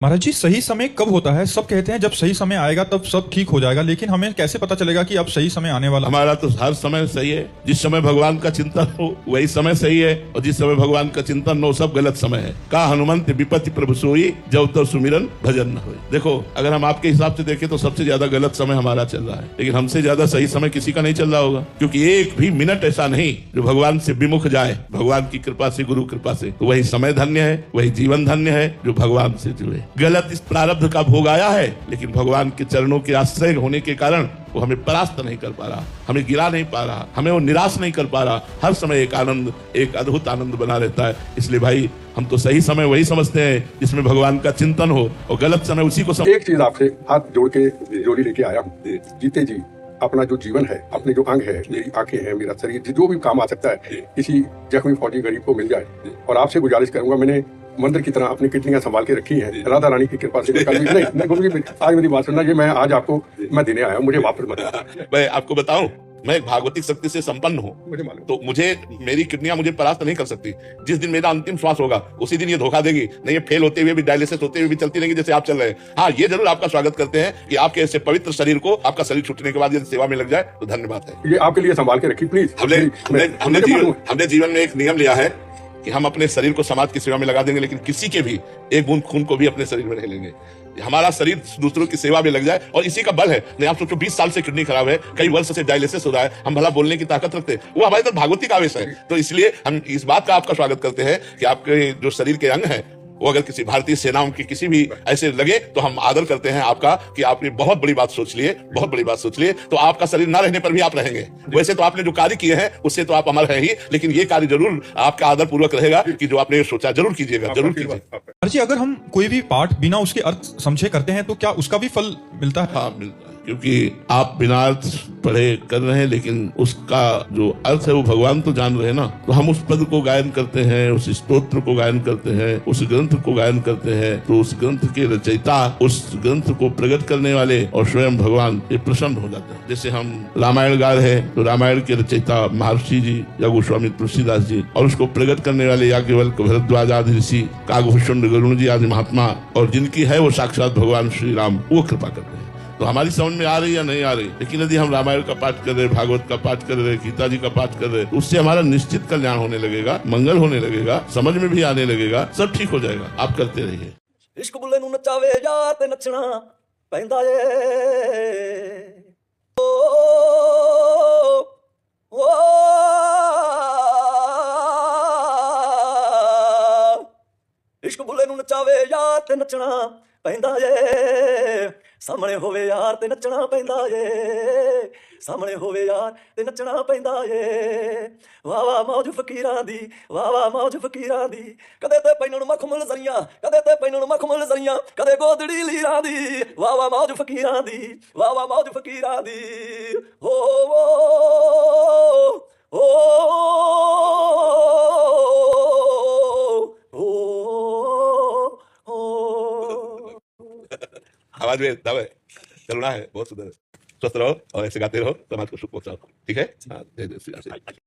महाराज जी, सही समय कब होता है? सब कहते हैं जब सही समय आएगा तब सब ठीक हो जाएगा, लेकिन हमें कैसे पता चलेगा कि अब सही समय आने वाला? हमारा तो हर समय सही है। जिस समय भगवान का चिंतन हो वही समय सही है, और जिस समय भगवान का चिंतन हो सब गलत समय है। का हनुमंत विपत्ति प्रभु सोई, जब तो सुमिरन भजन न हो। देखो, अगर हम आपके हिसाब से देखें तो सबसे ज्यादा गलत समय हमारा चल रहा है, लेकिन हमसे ज्यादा सही समय किसी का नहीं चल रहा होगा, क्योंकि एक भी मिनट ऐसा नहीं जो भगवान से विमुख जाए, भगवान की कृपा से, गुरु कृपा से। तो वही समय धन्य है, वही जीवन धन्य है जो भगवान से जुड़े। गलत इस प्रारब्ध का भोग आया है, लेकिन भगवान के चरणों के आश्रय होने के कारण वो हमें परास्त नहीं कर पा रहा, हमें गिरा नहीं पा रहा, हमें वो निराश नहीं कर पा रहा। हर समय एक आनंद, एक अद्भुत आनंद बना रहता है। इसलिए भाई, हम तो सही समय वही समझते हैं जिसमें भगवान का चिंतन हो, और गलत समय उसी को एक चीज आपसे हाथ जोड़ के जोड़ी लेके आया हूँ। जीते जी अपना जो जीवन है, अपने जो अंग है, मेरी आंखें हैं, मेरा शरीर, जो भी काम आ सकता है, किसी जख्मी फौजी गरीब को मिल जाए। और आपसे गुजारिश करूंगा, मैंने मंदिर की तरह अपनी किडनियां संभाल के रखी हैं, राधा रानी की कृपा से। नहीं गुरु जी, आज मेरी बात सुनना, ये मैं आज आपको मैं देने आया हूँ, मुझे वापस मत। मैं आपको बताऊं, मैं एक भागवतिक शक्ति से संपन्न हूँ, मुझे मालूम, तो मुझे मेरी किडनियां मुझे परास्त नहीं कर सकती। जिस दिन मेरा अंतिम श्वास होगा उसी दिन ये धोखा देगी। नहीं, ये फेल होते हुए भी, डायलिसिस होते हुए भी चलती रहेगी जैसे आप चल रहे हैं। हाँ, ये जरूर आपका स्वागत करते हैं कि आपके ऐसे पवित्र शरीर को, आपका शरीर छूटने के बाद यदि सेवा में लग जाए तो धन्यवाद है। ये आपके लिए संभाल के रखी प्लीज। हमने जीवन में एक नियम लिया है कि हम अपने शरीर को समाज की सेवा में लगा देंगे, लेकिन किसी के भी एक बूंद खून को भी अपने शरीर में नहीं लेंगे। हमारा शरीर दूसरों की सेवा में लग जाए, और इसी का बल है। नहीं, आप सोचो, 20 साल से किडनी खराब है, कई वर्ष से डायलिसिस हो रहा है, हम भला बोलने की ताकत रखते हैं। वो हमारे अंदर भागवतिक आवेश है। तो इसलिए हम इस बात का आपका स्वागत करते हैं कि आपके जो शरीर के अंग हैं, वो अगर किसी भारतीय सेनाओं की किसी भी ऐसे लगे तो हम आदर करते हैं आपका कि आपने बहुत बड़ी बात सोच लिए, बहुत बड़ी बात सोच लिए। तो आपका शरीर ना रहने पर भी आप रहेंगे। वैसे तो आपने जो कार्य किए हैं उससे तो आप अमर हैं ही, लेकिन ये कार्य जरूर आपका आदर पूर्वक रहेगा कि जो आपने सोचा जरूर कीजिएगा, जरूर कीजिएगा। महाराज जी, अगर हम कोई भी पाठ बिना उसके अर्थ समझे करते हैं तो क्या उसका भी फल मिलता है? हाँ, मिलता है, क्योंकि आप बिना अर्थ पढ़े कर रहे हैं, लेकिन उसका जो अर्थ है वो भगवान तो जान रहे हैं ना। तो हम उस पद को गायन करते हैं, उस स्तोत्र को गायन करते हैं, उस ग्रंथ को गायन करते हैं, तो उस ग्रंथ के रचयिता, उस ग्रंथ को प्रकट करने वाले और स्वयं भगवान ये प्रसन्न हो जाते हैं। जैसे हम रामायण गा रहे हैं, तो रामायण के रचयिता महर्षि जी या गोस्वामी तुलसीदास जी, और उसको प्रकट करने वाले याज्ञवल्क्य, भरद्वाज आदि ऋषि, काकभूषण, गरुण जी आदि महात्मा, और जिनकी है वो साक्षात भगवान श्री राम, वो कृपा करते हैं। तो हमारी समझ में आ रही या नहीं आ रही, लेकिन यदि हम रामायण का पाठ कर रहे, भागवत का पाठ कर रहे, गीता जी का पाठ कर रहे, तो उससे हमारा निश्चित कल्याण होने लगेगा, मंगल होने लगेगा, समझ में भी आने लगेगा, सब ठीक हो जाएगा। आप करते रहिए। इश्क बुल्ले नूं नचावे यार ते नचना पैंदा ਏ इश्क बुल्ले नूं नचावे यार ते नचना पैंदा ਏ ਸਾਹਮਣੇ ਹੋਵੇ ਯਾਰ ਤੇ ਨੱਚਣਾ ਪੈਂਦਾ ਏ ਸਾਹਮਣੇ ਹੋਵੇ ਯਾਰ ਤੇ ਨੱਚਣਾ ਪੈਂਦਾ ਏ ਵਾਹ ਵਾਹ ਮੌਜ ਫਕੀਰਾਂ ਦੀ ਵਾਹ ਵਾਹ ਮੌਜ ਫਕੀਰਾਂ ਦੀ ਕਦੇ ਤੇ ਪੈਨਣ ਮਖਮਲ ਜ਼ਰੀਆਂ ਕਦੇ ਤੇ ਪੈਨਣ ਮਖਮਲ ਜ਼ਰੀਆਂ ਕਦੇ ਗੋਦੜੀ ਲੀਰਾਂ ਦੀ ਵਾਹ ਵਾਹ ਮੌਜ ਫਕੀਰਾਂ ਦੀ ਵਾਹ ਵਾਹ ਮੌਜ ਫਕੀਰਾਂ ਦੀ ਹੋ आवाज में दम है, करुणा है, बहुत सुंदर है। स्वस्थ रहो और ऐसे गाते रहो, समाज को सुख पहुंचाओ। ठीक है? हाँ, जय जय श्री राम।